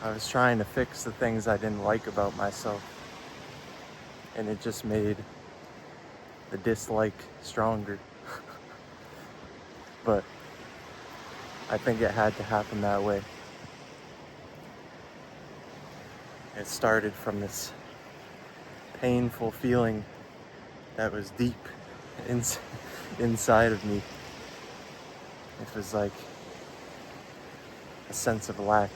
I was trying to fix the things I didn't like about myself, and it just made the dislike stronger. But I think it had to happen that way. It started from this painful feeling that was deep inside of me. It was like a sense of lack.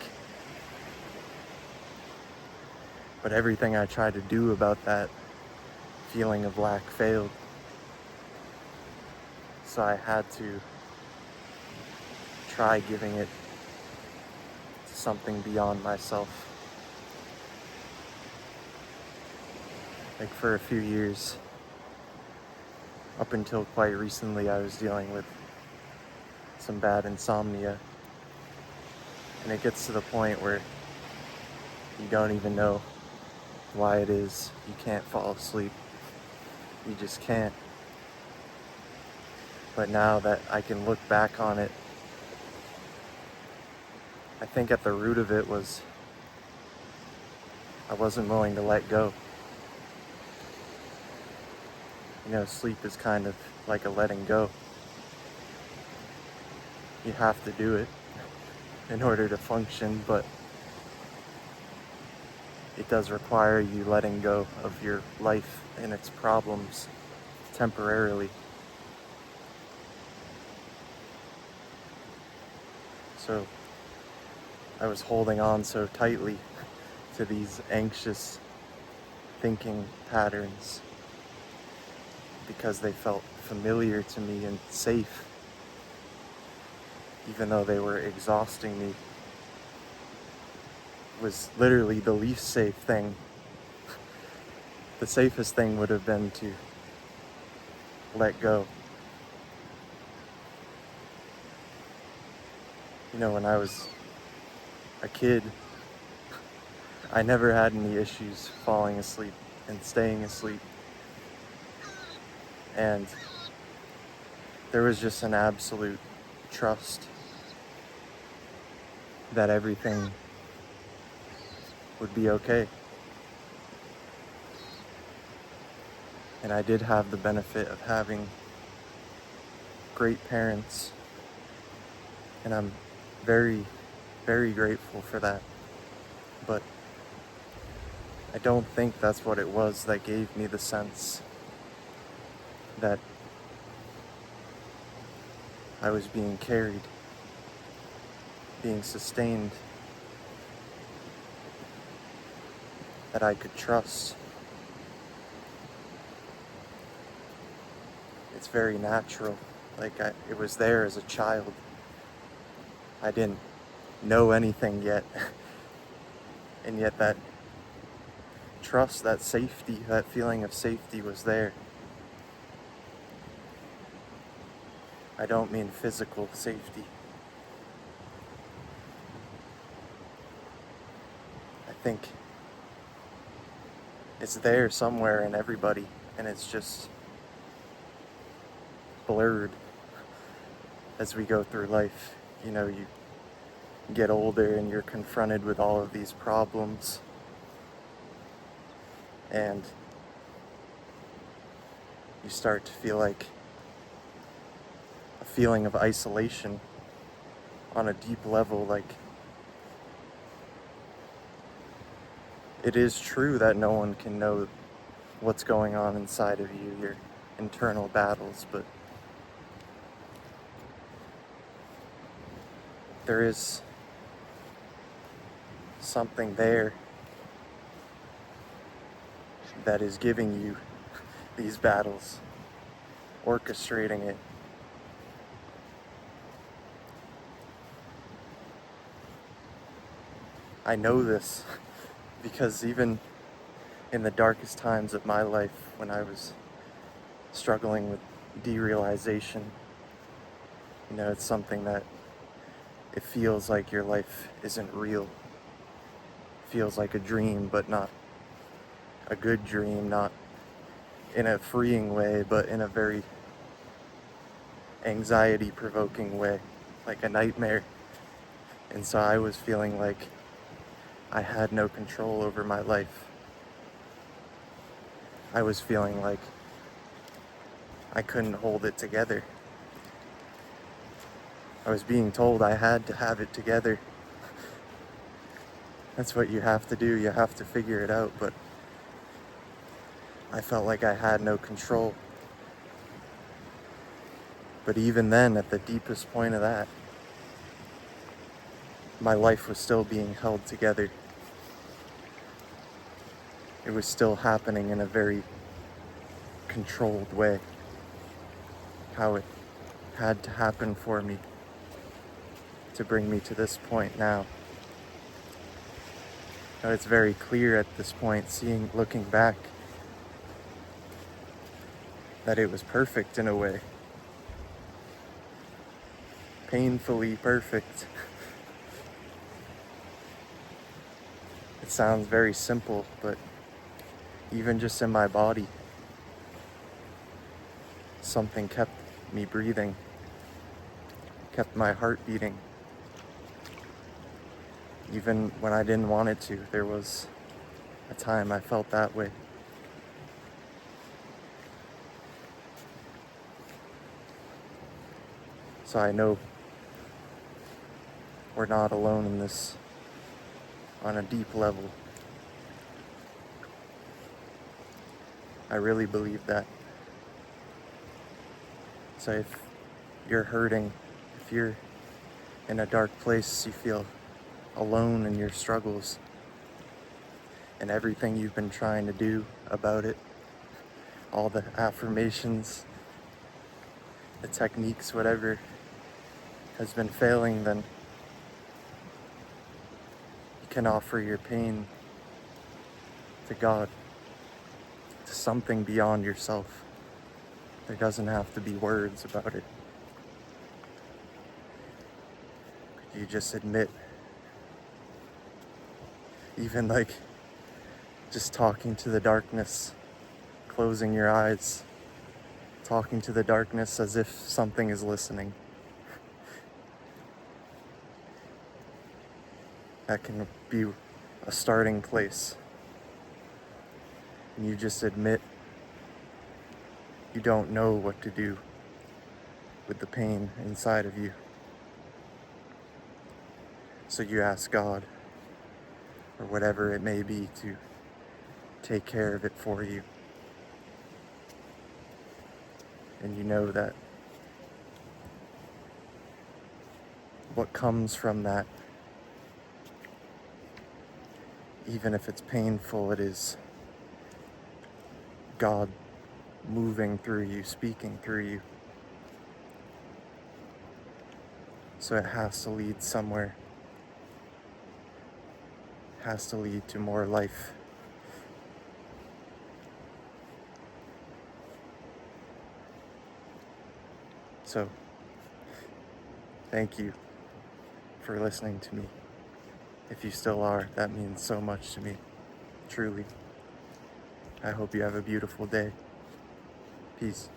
But everything I tried to do about that feeling of lack failed. So I had to try giving it to something beyond myself. Like for a few years, up until quite recently, I was dealing with some bad insomnia. And it gets to the point where you don't even know why it is you can't fall asleep. You just can't. But now that I can look back on it, I think at the root of it was I wasn't willing to let go. You know, sleep is kind of like a letting go. You have to do it in order to function, but it does require you letting go of your life and its problems temporarily. So I was holding on so tightly to these anxious thinking patterns because they felt familiar to me and safe, even though they were exhausting me. It was literally the least safe thing. The safest thing would have been to let go. You know, when I was a kid, I never had any issues falling asleep and staying asleep. And there was just an absolute trust that everything would be okay. And I did have the benefit of having great parents, and I'm very, very grateful for that. But I don't think that's what it was that gave me the sense that I was being carried, being sustained, that I could trust. It's very natural. Like it was there as a child. I didn't know anything yet. And yet that trust, that safety, that feeling of safety was there. I don't mean physical safety. I think it's there somewhere in everybody, and it's just blurred as we go through life. You know, you get older and you're confronted with all of these problems, and you start to feel like a feeling of isolation on a deep level. Like, it is true that no one can know what's going on inside of you, your internal battles, but there is something there that is giving you these battles, orchestrating it. I know this because even in the darkest times of my life, when I was struggling with derealization, you know, it's something that it feels like your life isn't real. It feels like a dream, but not a good dream, not in a freeing way, but in a very anxiety-provoking way, like a nightmare. And so I was feeling like I had no control over my life. I was feeling like I couldn't hold it together. I was being told I had to have it together. That's what you have to do. You have to figure it out. But I felt like I had no control. But even then, at the deepest point of that, my life was still being held together. It was still happening in a very controlled way. How it had to happen for me to bring me to this point now. Now it's very clear at this point, looking back, that it was perfect in a way. Painfully perfect. It sounds very simple, but even just in my body, something kept me breathing, kept my heart beating. Even when I didn't want it to, there was a time I felt that way. So I know we're not alone in this on a deep level. I really believe that. So if you're hurting, if you're in a dark place, you feel alone in your struggles and everything you've been trying to do about it, all the affirmations, the techniques, whatever has been failing, then you can offer your pain to God, to something beyond yourself. There doesn't have to be words about it. You just admit, even like just talking to the darkness, closing your eyes, talking to the darkness as if something is listening. That can be a starting place. And you just admit you don't know what to do with the pain inside of you. So you ask God, or whatever it may be, to take care of it for you. And you know that what comes from that, even if it's painful, it is God moving through you, speaking through you. So it has to lead somewhere. It has to lead to more life. So, thank you for listening to me. If you still are, that means so much to me. Truly. I hope you have a beautiful day. Peace.